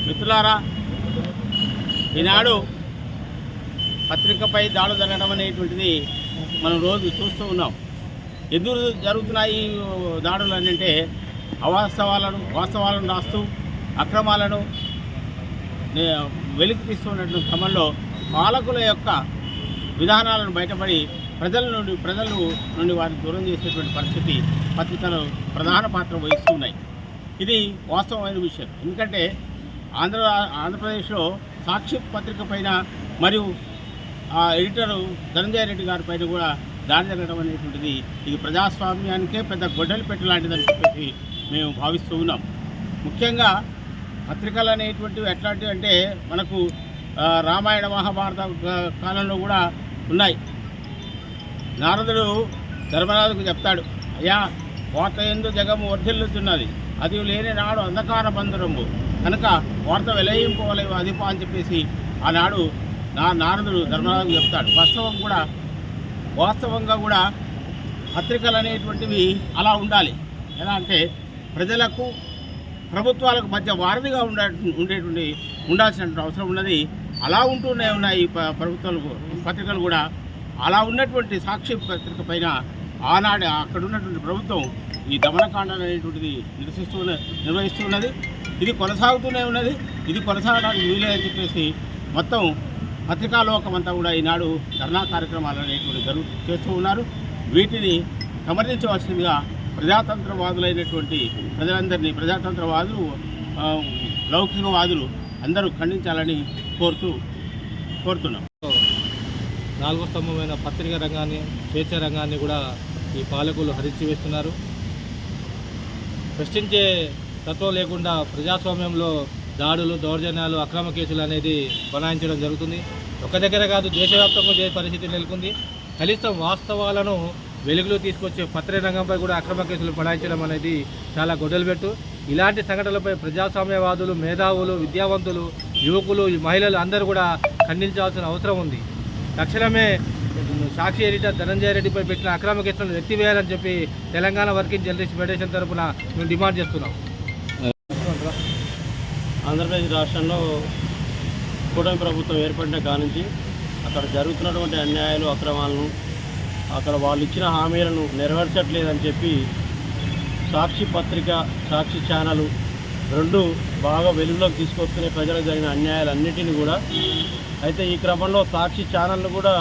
మిత్రులారా, ఈనాడు పత్రికపై దాడులు జరగడం అనేటువంటిది మనం రోజు చూస్తూ ఉన్నాం. ఎందుకు జరుగుతున్నాయి దాడులు అంటే వాస్తవాలను రాస్తూ అక్రమాలను వెలికి తీస్తున్నటువంటి క్రమంలో పాలకుల యొక్క విధానాలను బయటపడి ప్రజల నుండి వారిని దూరం చేసేటువంటి పరిస్థితి పత్రికలు ప్రధాన పాత్ర వహిస్తున్నాయి. ఇది వాస్తవమైన విషయం. ఎందుకంటే ఆంధ్రప్రదేశ్లో సాక్షి పత్రిక పైన మరియు ఎడిటరు ధనంజయ రెడ్డి గారి పైన కూడా దాడి జరగడం అనేటువంటిది ఇది ప్రజాస్వామ్యానికే పెద్ద గొడ్డలి పెట్టు లాంటిదని చెప్పేసి మేము భావిస్తూ ఉన్నాం. ముఖ్యంగా పత్రికలు అనేటువంటివి ఎట్లాంటివి అంటే మనకు రామాయణ మహాభారత కాలంలో కూడా ఉన్నాయి. నారదుడు ధర్మరాజుకు చెప్తాడు, అయ్యా వార్త ఎందు జగము వర్ధిల్లుతున్నది, అది లేని నాడు అంధకార బంధురంబు కనుక వార్త వెలయింపవలేవు అధిప అని చెప్పేసి ఆనాడు నారదుడు ధర్మరాజుకు చెప్తాడు. వాస్తవంగా కూడా పత్రికలు అనేటువంటివి అలా ఉండాలి. ఎలా అంటే ప్రజలకు ప్రభుత్వాలకు మధ్య వారధిగా ఉండాల్సినటువంటి అవసరం ఉన్నది. అలా ఉంటూనే ఉన్నాయి పత్రికలు కూడా. అలా ఉన్నటువంటి సాక్షి పత్రిక పైన ఆనాడు అక్కడ ఉన్నటువంటి ప్రభుత్వం ఈ దమనకాండ అనేటువంటిది నిర్వహిస్తున్నది. ఇది కొనసాగుతూనే ఉన్నది. ఇది కొనసాగడానికి వీలేదని చెప్పేసి మొత్తం పత్రికాలోకం అంతా కూడా ఈనాడు ధర్నా కార్యక్రమాలు అనేటువంటి చేస్తూ ఉన్నారు. వీటిని సమర్థించవలసిందిగా ప్రజాతంత్రవాదులైనటువంటి ప్రజలందరినీ ప్రజాతంత్రవాదులు లౌకికవాదులు అందరూ ఖండించాలని కోరుతున్నాం. 4వ స్తంభమైన పత్రికా రంగాన్ని, స్వేచ్ఛ రంగాన్ని కూడా ఈ పాలకులు హరించి వేస్తున్నారు. ప్రశ్నించే తత్వం లేకుండా ప్రజాస్వామ్యంలో దాడులు, దౌర్జన్యాలు, అక్రమ కేసులు అనేది బనాయించడం జరుగుతుంది. ఒక దగ్గర కాదు, దేశవ్యాప్తంగా ఇదే పరిస్థితి నెలకొంది. కనీసం వాస్తవాలను వెలుగులో తీసుకొచ్చే పత్రికా రంగంపై కూడా అక్రమ కేసులు బనాయించడం అనేది చాలా గొడ్డలిపెట్టు. ఇలాంటి సంఘటనలపై ప్రజాస్వామ్యవాదులు, మేధావులు, విద్యావంతులు, యువకులు, మహిళలు అందరూ కూడా ఖండించాల్సిన అవసరం ఉంది. తక్షణమే సాక్షి ఎడిటర్ ధనంజయ రెడ్డిపై పెట్టిన అక్రమ కేసులను ఎత్తివేయాలని చెప్పి తెలంగాణ వర్కింగ్ జర్నలిస్ట్ ఫెడరేషన్ తరఫున మేము డిమాండ్ చేస్తున్నాం. ఆంధ్రప్రదేశ్ రాష్ట్రంలో కూటమి ప్రభుత్వం ఏర్పడిన కానుంచి అక్కడ జరుగుతున్నటువంటి అన్యాయాలు, అక్రమాలను, అక్కడ వాళ్ళు ఇచ్చిన హామీలను నెరవేర్చట్లేదని చెప్పి సాక్షి పత్రిక, సాక్షి ఛానల్ రెండు బాగా వెలుగులోకి తీసుకొస్తున్నాయి ప్రజలకు జరిగిన అన్యాయాలన్నిటిని కూడా. అయితే ఈ క్రమంలో సాక్షి ఛానల్ను కూడా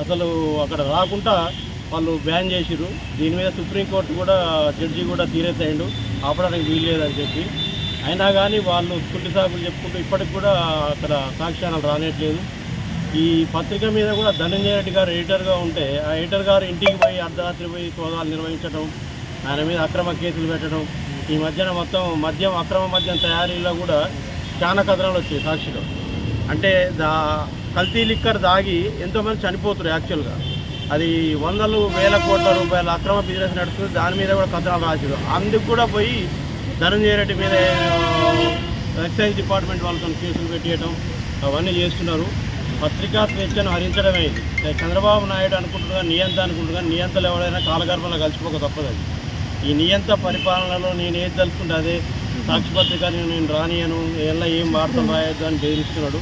అసలు అక్కడ రాకుండా వాళ్ళు బ్యాన్ చేసిరు. దీని మీద సుప్రీంకోర్టు కూడా జడ్జి కూడా సీరియస్ అయ్యిండు, ఆపడానికి వీల్లేదని చెప్పి. అయినా కానీ వాళ్ళు కుంటి సాకులు చెప్పుకుంటూ ఇప్పటికి కూడా అక్కడ సాక్షి ఛానల్ రానేట్లేదు. ఈ పత్రిక మీద కూడా ధనంజయ రెడ్డి గారు ఎడిటర్గా ఉంటే ఆ ఎడిటర్ గారు ఇంటికి పోయి అర్ధరాత్రి పోయి సోదాలు నిర్వహించడం, ఆయన మీద అక్రమ కేసులు పెట్టడం, ఈ మధ్యన మొత్తం అక్రమ మద్యం తయారీలో కూడా చాలా కథనాలు వచ్చాయి సాక్షిలో. అంటే కల్తీ లిక్కర్ దాగి ఎంతోమంది చనిపోతున్నారు. యాక్చువల్గా అది వందలు వేల కోట్ల రూపాయల అక్రమ బిజినెస్ నడుస్తుంది. దాని మీద కూడా కథనాలు రాశారు. అందుకు కూడా పోయి ధనంజయ రెడ్డి మీద ఎక్సైజ్ డిపార్ట్మెంట్ వాళ్ళతో కేసులు పెట్టేయడం అవన్నీ చేస్తున్నారు. పత్రికా స్వేచ్ఛను హరించడమే ఇది. చంద్రబాబు నాయుడు అనుకుంటున్నా నియంతలు ఎవరైనా కాలగర్భంలో కలిసిపోక తప్పదు. ఈ నియంత పరిపాలనలో నేను ఏది తెలుసుకుంటే అదే సాక్షి పత్రికని నేను రానియను, ఎలా ఏం వార్తలు రాయొద్దు అని బెదిరిస్తున్నాడు.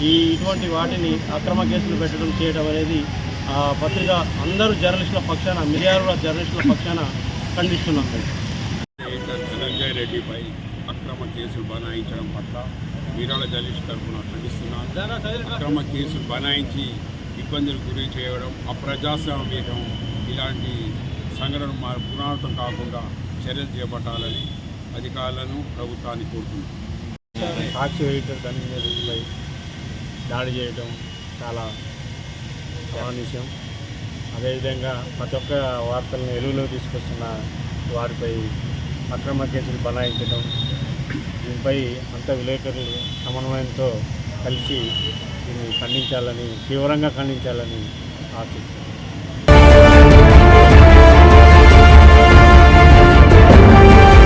ఇటువంటి వాటిని అక్రమ కేసులు పెట్టడం చేయడం అనేది పత్రిక అందరూ జర్నలిస్టుల పక్షాన, మిర్యాల జర్నలిస్టుల పక్షాన ఖండిస్తున్నాం. ధనంజయ రెడ్డిపై అక్రమ కేసులు బనాయించడం పట్ల మిర్యాల జర్నలిస్టు తరఫున ఖండిస్తున్నాం. అక్రమ కేసులు బనాయించి ఇబ్బందులు గురి చేయడం, అప్రజాస్వామ్యం, ఇలాంటి సంఘటన పునరావృతం కాకుండా చర్యలు చేపట్టాలని అధికారులను ప్రభుత్వాన్ని కోరుతున్నాం. సాక్షి ఎడిటర్ ధనంజయ రెడ్డిపై దాడి చేయడం చాలా అమానుష్యం. అదేవిధంగా ప్రతి ఒక్క వార్తలను వెలుగులో తీసుకొస్తున్న వారిపై అక్రమ కేసులు బనాయించడం, దీనిపై అంత విలేకరులు సమన్వయంతో కలిసి దీన్ని ఖండించాలని తీవ్రంగా ఖండించాలని ఆశిస్తున్నాను.